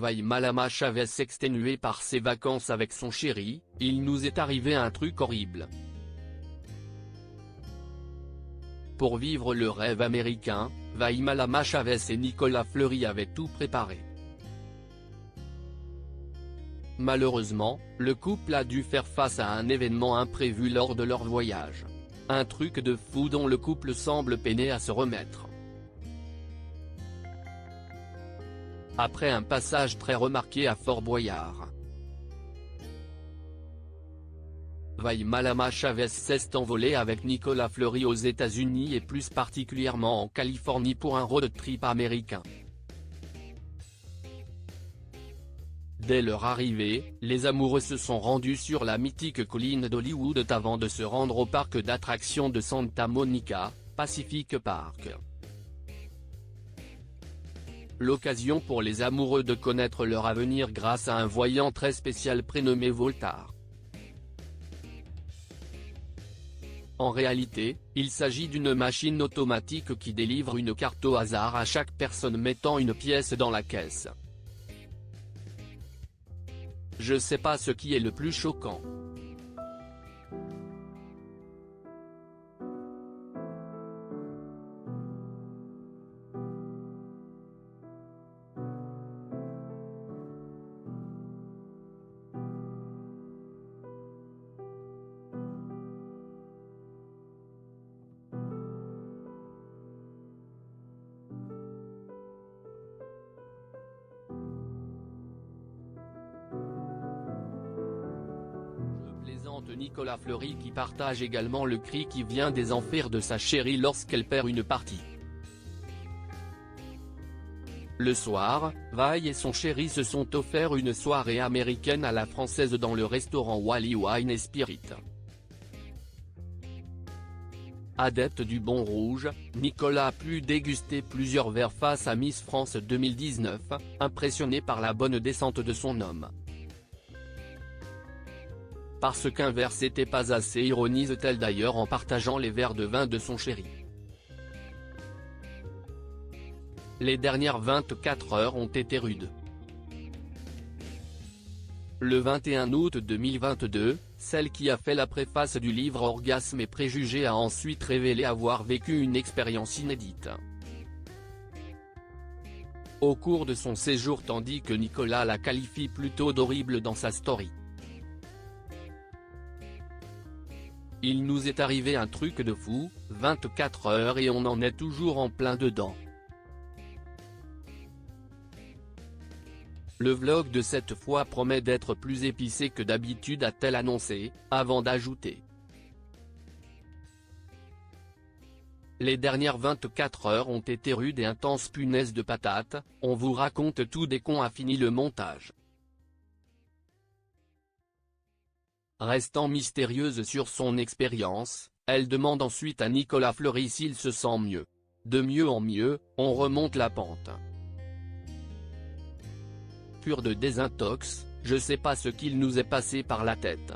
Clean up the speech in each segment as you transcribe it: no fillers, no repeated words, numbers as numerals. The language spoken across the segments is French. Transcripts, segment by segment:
Vaille Malama Chavez exténuée par ses vacances avec son chéri, il nous est arrivé un truc horrible. Pour vivre le rêve américain, Vaille Malama Chavez et Nicolas Fleury avaient tout préparé. Malheureusement, le couple a dû faire face à un événement imprévu lors de leur voyage. Un truc de fou dont le couple semble peiner à se remettre. Après un passage très remarqué à Fort Boyard, Vaille Malama Chavez s'est envolée avec Nicolas Fleury aux États-Unis et plus particulièrement en Californie pour un road trip américain. Dès leur arrivée, les amoureux se sont rendus sur la mythique colline d'Hollywood avant de se rendre au parc d'attractions de Santa Monica, Pacific Park. L'occasion pour les amoureux de connaître leur avenir grâce à un voyant très spécial prénommé Voltar. En réalité, il s'agit d'une machine automatique qui délivre une carte au hasard à chaque personne mettant une pièce dans la caisse. Je sais pas ce qui est le plus choquant. Plaisante Nicolas Fleury qui partage également le cri qui vient des enfers de sa chérie lorsqu'elle perd une partie. Le soir, Vaille et son chéri se sont offert une soirée américaine à la française dans le restaurant Wally Wine & Spirit. Adepte du bon rouge, Nicolas a pu déguster plusieurs verres face à Miss France 2019, impressionné par la bonne descente de son homme. Parce qu'un verre c'était pas assez, ironise-t-elle d'ailleurs en partageant les verres de vin de son chéri. Les dernières 24 heures ont été rudes. Le 21 août 2022, celle qui a fait la préface du livre Orgasme et préjugés a ensuite révélé avoir vécu une expérience inédite. Au cours de son séjour, tandis que Nicolas la qualifie plutôt d'horrible dans sa story. Il nous est arrivé un truc de fou, 24 heures et on en est toujours en plein dedans. Le vlog de cette fois promet d'être plus épicé que d'habitude, a-t-elle annoncé, avant d'ajouter. Les dernières 24 heures ont été rudes et intenses, punaise de patate, on vous raconte tout dès qu'on a fini le montage. Restant mystérieuse sur son expérience, elle demande ensuite à Nicolas Fleury s'il se sent mieux. De mieux en mieux, on remonte la pente. Pur de désintox, je sais pas ce qu'il nous est passé par la tête.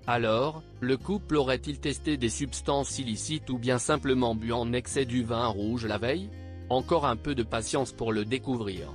Alors, le couple aurait-il testé des substances illicites ou bien simplement bu en excès du vin rouge la veille? Encore un peu de patience pour le découvrir.